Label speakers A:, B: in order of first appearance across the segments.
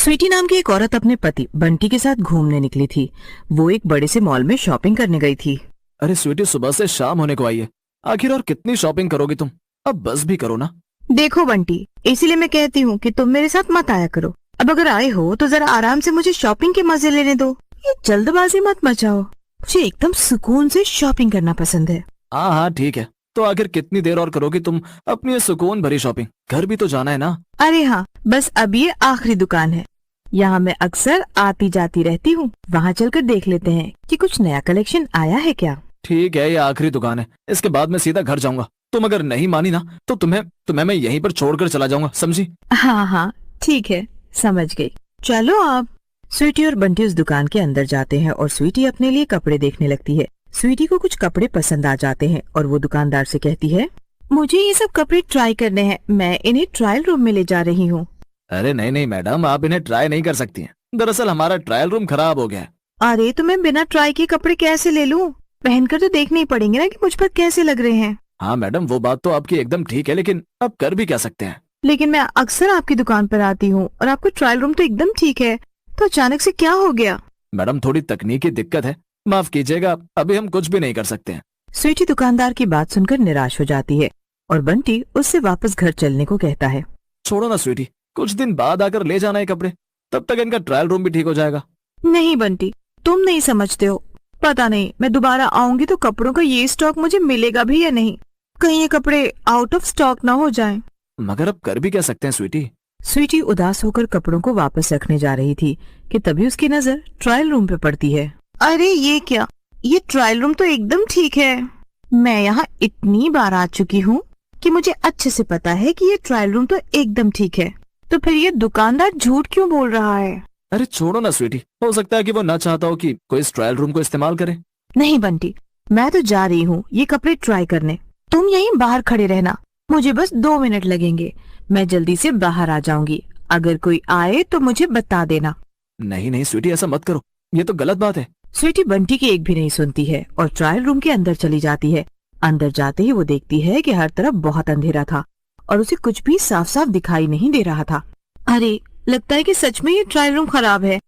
A: स्वीटी नाम की एक औरत अपने पति बंटी के साथ घूमने निकली थी। वो एक बड़े से मॉल में शॉपिंग करने गई थी।
B: अरे स्वीटी, सुबह से शाम होने को आई है। आखिर और कितनी शॉपिंग करोगी तुम? अब बस भी करो ना।
A: देखो बंटी, इसीलिए मैं कहती हूँ कि तुम मेरे साथ मत आया करो। अब अगर आए हो तो जरा आराम से मुझे शॉपिंग के मजे लेने दो। ये जल्दबाजी मत मचाओ। मुझे एकदम सुकून से शॉपिंग करना पसंद है।
B: हाँ हाँ ठीक है, तो आखिर कितनी देर और करोगी तुम अपनी ये सुकून भरी शॉपिंग? घर भी तो जाना है ना।
A: अरे हाँ, बस अब ये आखिरी दुकान है। यहाँ मैं अक्सर आती जाती रहती हूँ। वहाँ चलकर देख लेते हैं कि कुछ नया कलेक्शन आया है क्या।
B: ठीक है, ये आखिरी दुकान है, इसके बाद मैं सीधा घर जाऊंगा। तुम अगर नहीं मानी ना तो तुम्हें मैं यहीं पर छोड़कर चला जाऊंगा, समझी?
A: हाँ हाँ ठीक है, समझ गई। चलो आप। स्वीटी और बंटी उस दुकान के अंदर जाते हैं और स्वीटी अपने लिए कपड़े देखने लगती है। स्वीटी को कुछ कपड़े पसंद आ जाते हैं और वो दुकानदार से कहती है, मुझे ये सब कपड़े ट्राई करने हैं, मैं इन्हें ट्रायल रूम में ले जा रही हूँ।
B: अरे नहीं नहीं मैडम, आप इन्हें ट्राई नहीं कर सकती हैं। दरअसल हमारा ट्रायल रूम खराब हो गया है।
A: अरे तो मैं बिना ट्राई किए कपड़े कैसे ले लूँ? पहनकर तो देखने ही पड़ेंगे ना कि मुझ पर कैसे लग रहे हैं।
B: हाँ मैडम, वो बात तो आपकी एकदम ठीक है, लेकिन अब कर भी क्या सकते हैं।
A: लेकिन मैं अक्सर आपकी दुकान पर आती हूँ और आपका ट्रायल रूम तो एकदम ठीक है, तो अचानक से क्या हो गया?
B: मैडम, थोड़ी तकनीकी दिक्कत है, माफ कीजिएगा, अभी हम कुछ भी नहीं कर सकते हैं।
A: स्वीटी दुकानदार की बात सुनकर निराश हो जाती है और बंटी उससे वापस घर चलने को कहता है।
B: छोड़ो ना स्वीटी, कुछ दिन बाद आकर ले जाना है कपड़े, तब तक इनका ट्रायल रूम भी ठीक हो जाएगा।
A: नहीं बंटी, तुम नहीं समझते हो। पता नहीं मैं दोबारा आऊंगी तो कपड़ों का ये स्टॉक मुझे मिलेगा भी या नहीं। कहीं ये कपड़े आउट ऑफ स्टॉक ना हो जाएं।
B: मगर अब कर भी क्या सकते हैं स्वीटी?
A: स्वीटी उदास होकर कपड़ों को वापस रखने जा रही थी कि तभी उसकी नजर ट्रायल रूम पे पड़ती है। अरे ये क्या, ये ट्रायल रूम तो एकदम ठीक है। मैं यहाँ इतनी बार आ चुकी हूँ कि मुझे अच्छे से पता है कि ये ट्रायल रूम तो एकदम ठीक है। तो फिर ये दुकानदार झूठ क्यों बोल रहा है?
B: अरे छोड़ो ना स्वीटी, हो सकता है कि वो ना चाहता हो कि कोई इस ट्रायल रूम को इस्तेमाल करे।
A: नहीं बंटी, मैं तो जा रही हूँ ये कपड़े ट्राई करने। तुम यहीं बाहर खड़े रहना, मुझे बस 2 मिनट लगेंगे। मैं जल्दी से बाहर आ जाऊंगी। अगर कोई आए तो मुझे बता देना।
B: नहीं नहीं स्वीटी, ऐसा मत करो, ये तो गलत बात है।
A: स्वीटी बंटी की एक भी नहीं सुनती है और ट्रायल रूम के अंदर चली जाती है। अंदर जाते ही वो देखती है कि हर तरफ बहुत अंधेरा था और उसे कुछ भी साफ साफ दिखाई नहीं दे रहा था। अरे लगता है कि सच में ये ट्रायल रूम खराब है।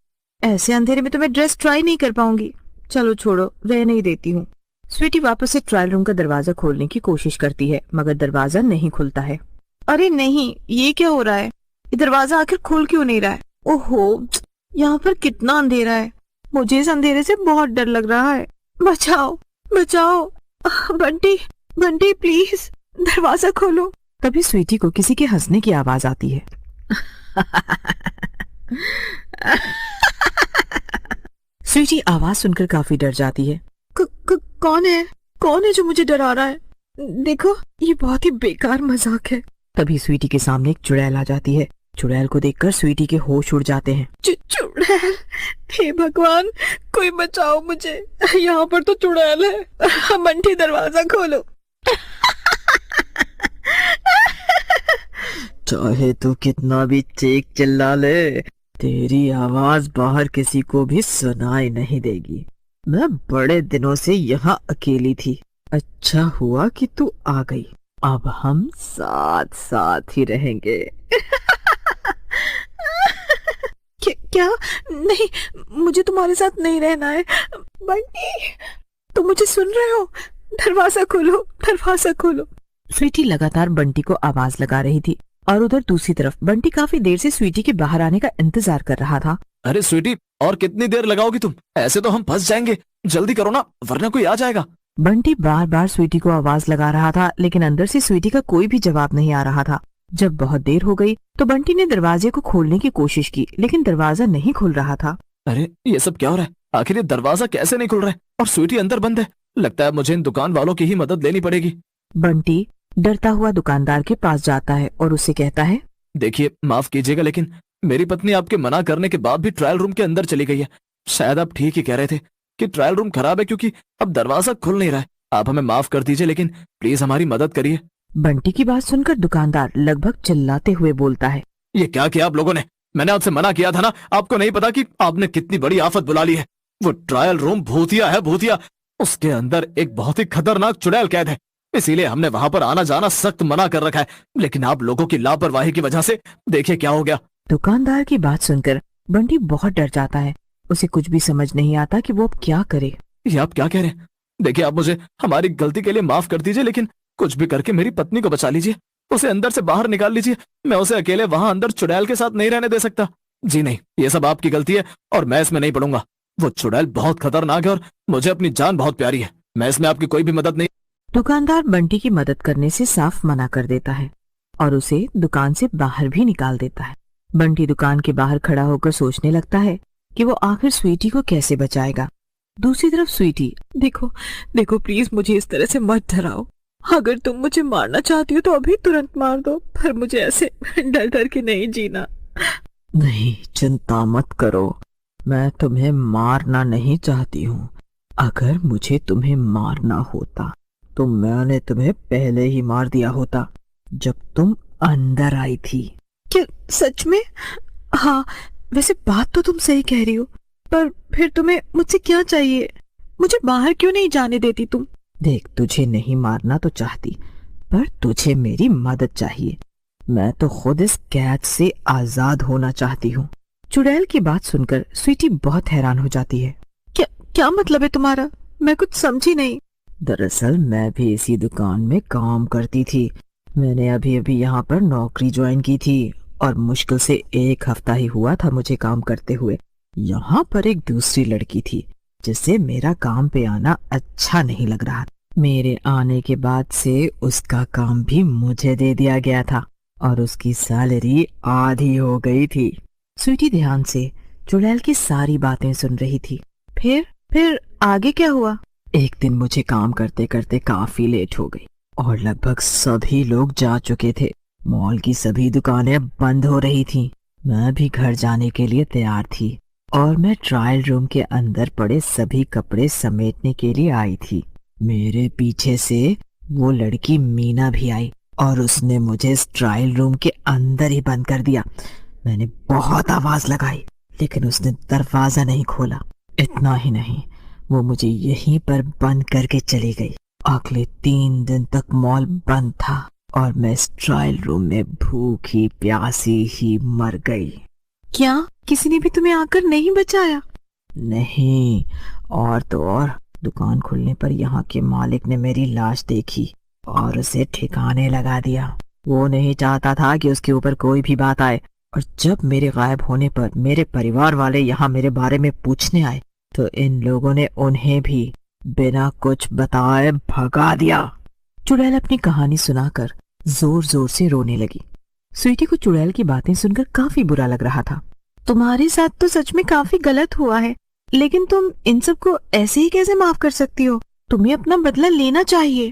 A: ऐसे अंधेरे में तो मैं ड्रेस ट्राई नहीं कर पाऊंगी। चलो छोड़ो, रहने ही देती हूँ। स्वीटी वापस से ट्रायल रूम का दरवाजा खोलने की कोशिश करती है मगर दरवाजा नहीं खुलता है। अरे नहीं, ये क्या हो रहा है? ये दरवाजा आखिर खुल क्यों नहीं रहा है? ओहो, यहाँ पर कितना अंधेरा है। मुझे इस अंधेरे से बहुत डर लग रहा है। बचाओ बचाओ, बंटी बंटी प्लीज दरवाजा खोलो। तभी स्वीटी को किसी के हंसने की आवाज आती है। स्वीटी आवाज सुनकर काफी डर जाती है। कौन है? कौन है जो मुझे डरा रहा है? देखो, ये बहुत ही बेकार मजाक है। तभी स्वीटी के सामने एक चुड़ैल आ जाती है। चुड़ैल को देखकर स्वीटी के होश उड़ जाते हैं। चुड़ैल, हे भगवान, कोई बचाओ मुझे, यहाँ पर तो चुड़ैल है। बंटी दरवाजा खोलो।
C: चाहे तू कितना भी चीख चिल्ला ले, तेरी आवाज बाहर किसी को भी सुनाई नहीं देगी। मैं बड़े दिनों से यहाँ अकेली थी। अच्छा हुआ कि तू आ गई। अब हम साथ साथ ही रहेंगे।
A: क्या? नहीं, मुझे तुम्हारे साथ नहीं रहना है। बंटी, तुम मुझे सुन रहे हो? दरवाजा खोलो, दरवाजा खोलो। स्वीटी लगातार बंटी को आवाज लगा रही थी और उधर दूसरी तरफ बंटी काफी देर से स्वीटी के बाहर आने का इंतजार कर रहा था।
B: अरे स्वीटी, और कितनी देर लगाओगी तुम? ऐसे तो हम फंस जाएंगे, जल्दी करो ना वरना कोई आ जाएगा।
A: बंटी बार बार स्वीटी को आवाज लगा रहा था लेकिन अंदर से स्वीटी का कोई भी जवाब नहीं आ रहा था। जब बहुत देर हो गई तो बंटी ने दरवाजे को खोलने की कोशिश की लेकिन दरवाजा नहीं खुल रहा था।
B: अरे ये सब क्या हो रहा है? आखिर ये दरवाजा कैसे नहीं खुल रहा है और स्वीटी अंदर बंद है? लगता है मुझे इन दुकान वालों की ही मदद लेनी पड़ेगी।
A: बंटी डरता हुआ दुकानदार के पास जाता है और उससे कहता है,
B: देखिए माफ कीजिएगा, लेकिन मेरी पत्नी आपके मना करने के बाद भी ट्रायल रूम के अंदर चली गई है। शायद आप ठीक ही कह रहे थे कि ट्रायल रूम खराब है क्योंकि अब दरवाजा खुल नहीं रहा है। आप हमें माफ कर दीजिए, लेकिन प्लीज हमारी मदद करिए।
A: बंटी की बात सुनकर दुकानदार लगभग चिल्लाते हुए बोलता है,
B: ये क्या किया आप लोगों ने? मैंने आपसे मना किया था ना। आपको नहीं पता कि आपने कितनी बड़ी आफत बुला ली है? वो ट्रायल रूम भूतिया है, भूतिया। उसके अंदर एक बहुत ही खतरनाक चुड़ैल कैद है, इसीलिए हमने वहां पर आना जाना सख्त मना कर रखा है। लेकिन आप लोगों की लापरवाही की वजह से देखिए क्या हो गया।
A: दुकानदार की बात सुनकर बंटी बहुत डर जाता है। उसे कुछ भी समझ नहीं आता कि वो अब क्या करे।
B: ये आप क्या कह रहे हैं? देखिए, आप मुझे हमारी गलती के लिए माफ कर दीजिए, लेकिन कुछ भी करके मेरी पत्नी को बचा लीजिए। उसे अंदर से बाहर निकाल लीजिए। मैं उसे अकेले वहां अंदर चुड़ैल के साथ नहीं रहने दे सकता। जी नहीं, ये सब आपकी गलती है और मैं इसमें नहीं पड़ूंगा। वो चुड़ैल बहुत खतरनाक है और मुझे अपनी जान बहुत प्यारी है। मैं इसमें आपकी कोई भी मदद नहीं।
A: दुकानदार बंटी की मदद करने से साफ मना कर देता है और उसे दुकान से बाहर भी निकाल देता है। बंटी दुकान के बाहर खड़ा होकर सोचने लगता है कि वो आखिर स्वीटी को कैसे बचाएगा। दूसरी तरफ स्वीटी, देखो देखो प्लीज मुझे इस तरह से मत डराओ। अगर तुम मुझे मारना चाहती हो तो अभी तुरंत मार दो, पर मुझे ऐसे डर डर के नहीं जीना।
C: नहीं, चिंता मत करो, मैं तुम्हें मारना नहीं चाहती हूँ। अगर मुझे तुम्हें मारना होता तो मैंने तुम्हें पहले ही मार दिया होता, जब तुम अंदर आई थी।
A: क्या सच में? हाँ, वैसे बात तो तुम सही कह रही हो, पर फिर तुम्हें मुझसे क्या चाहिए? मुझे बाहर क्यों नहीं जाने देती तुम?
C: देख, तुझे नहीं मारना तो चाहती, पर तुझे मेरी मदद चाहिए। मैं तो खुद इस कैद से आजाद होना चाहती हूँ।
A: चुड़ैल की बात सुनकर स्वीटी बहुत हैरान हो जाती है। क्या क्या मतलब है तुम्हारा? मैं कुछ समझी नहीं।
C: दरअसल मैं भी इसी दुकान में काम करती थी। मैंने अभी अभी यहाँ पर नौकरी ज्वाइन की थी और मुश्किल से 1 हफ्ता ही हुआ था मुझे काम करते हुए। यहाँ पर एक दूसरी लड़की थी जिसे मेरा काम पे आना अच्छा नहीं लग रहा। मेरे आने के बाद से उसका काम भी मुझे दे दिया गया था और उसकी सैलरी आधी हो गई थी।
A: स्वीटी ध्यान से चुड़ैल की सारी बातें सुन रही थी। फिर आगे क्या हुआ?
C: एक दिन मुझे काम करते करते काफी लेट हो गई और लगभग सभी लोग जा चुके थे। मॉल की सभी दुकानें बंद हो रही थीं। मैं भी घर जाने के लिए तैयार थी और मैं ट्रायल रूम के अंदर पड़े सभी कपड़े समेटने के लिए आई थी। मेरे पीछे से वो लड़की मीना भी आई और उसने मुझे इस ट्रायल रूम के अंदर ही बंद कर दिया। मैंने बहुत आवाज लगाई, लेकिन उसने दरवाजा नहीं खोला। इतना ही नहीं, वो मुझे यहीं पर बंद करके चली गई। अगले 3 दिन तक मॉल बंद था और मैं इस ट्रायल रूम में भूखी प्यासी ही मर गई।
A: क्या किसी ने भी तुम्हें आकर नहीं बचाया?
C: नहीं, और तो और दुकान खुलने पर यहाँ के मालिक ने मेरी लाश देखी और उसे ठिकाने लगा दिया। वो नहीं चाहता था कि उसके ऊपर कोई भी बात आए, और जब मेरे गायब होने पर मेरे परिवार वाले यहाँ मेरे बारे में पूछने आए तो इन लोगों ने उन्हें भी बिना कुछ बताए भगा दिया।
A: चुड़ैल अपनी कहानी सुनाकर जोर जोर से रोने लगी। स्वीटी को चुड़ैल की बातें सुनकर काफी बुरा लग रहा था। तुम्हारे साथ तो सच में काफी गलत हुआ है, लेकिन तुम इन सबको ऐसे ही कैसे माफ कर सकती हो? तुम्हें अपना बदला लेना चाहिए।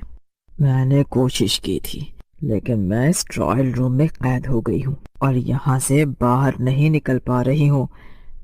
C: मैंने कोशिश की थी, लेकिन मैं इस ट्रायल रूम में कैद हो गई हूँ और यहाँ से बाहर नहीं निकल पा रही हूँ।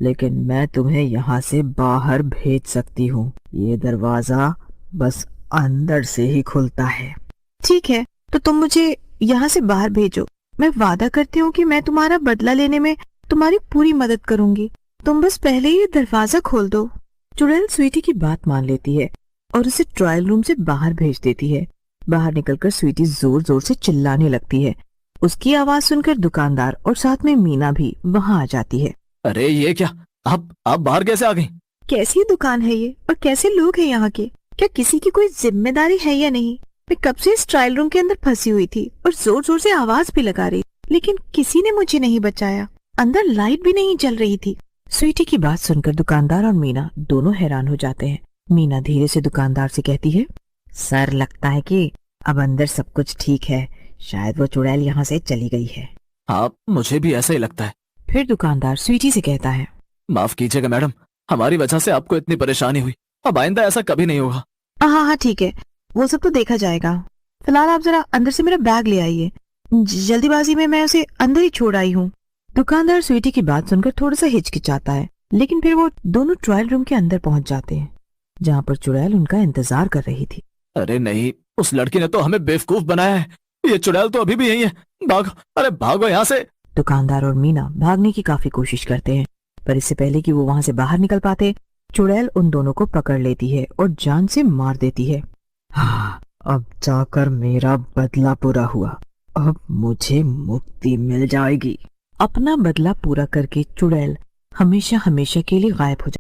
C: लेकिन मैं तुम्हें यहाँ से बाहर भेज सकती हूँ। ये दरवाजा बस अंदर से ही खुलता है।
A: ठीक है, तो तुम मुझे यहाँ से बाहर भेजो। मैं वादा करती हूँ कि मैं तुम्हारा बदला लेने में तुम्हारी पूरी मदद करूंगी। तुम बस पहले ही दरवाजा खोल दो। चुड़ैल स्वीटी की बात मान लेती है और उसे ट्रायल रूम से बाहर भेज देती है। बाहर निकलकर स्वीटी जोर जोर से चिल्लाने लगती है। उसकी आवाज सुनकर दुकानदार और साथ में मीना भी वहाँ आ जाती है।
B: अरे ये क्या, आप बाहर कैसे आ गई?
A: कैसी दुकान है ये और कैसे लोग हैं यहाँ के? क्या किसी की कोई जिम्मेदारी है या नहीं? मैं कब से इस ट्रायल रूम के अंदर फंसी हुई थी और जोर जोर से आवाज भी लगा रही, लेकिन किसी ने मुझे नहीं बचाया। अंदर लाइट भी नहीं जल रही थी। स्वीटी की बात सुनकर दुकानदार और मीना दोनों हैरान हो जाते हैं। मीना धीरे से दुकानदार से कहती है,
C: सर, लगता है कि अब अंदर सब कुछ ठीक है। शायद वो चुड़ैल यहाँ से चली गई है।
B: हाँ, मुझे भी ऐसा ही लगता है।
A: फिर दुकानदार स्वीटी से कहता है,
B: माफ कीजिएगा मैडम, हमारी वजह से आपको इतनी परेशानी हुई। अब आइंदा ऐसा कभी नहीं होगा।
A: हाँ ठीक है, वो सब तो देखा जाएगा। फिलहाल आप जरा अंदर से मेरा बैग ले आइए। जल्दीबाजी में मैं उसे अंदर ही छोड़ आई हूँ। दुकानदार स्वीटी की बात सुनकर थोड़ा सा हिचकिचाता है, लेकिन फिर वो दोनों ट्रायल रूम के अंदर पहुंच जाते हैं, जहाँ पर चुड़ैल उनका इंतजार कर रही थी।
B: अरे नहीं, उस लड़की ने तो हमें बेवकूफ बनाया है। ये चुड़ैल तो अभी भी यही है। भागो, अरे भागो यहाँ से।
A: दुकानदार और मीना भागने की काफी कोशिश करते हैं, पर इससे पहले कि वो वहाँ से बाहर निकल पाते, चुड़ैल उन दोनों को पकड़ लेती है और जान से मार देती है।
C: हाँ, अब जाकर मेरा बदला पूरा हुआ। अब मुझे मुक्ति मिल जाएगी।
A: अपना बदला पूरा करके चुड़ैल हमेशा हमेशा के लिए गायब हो जाता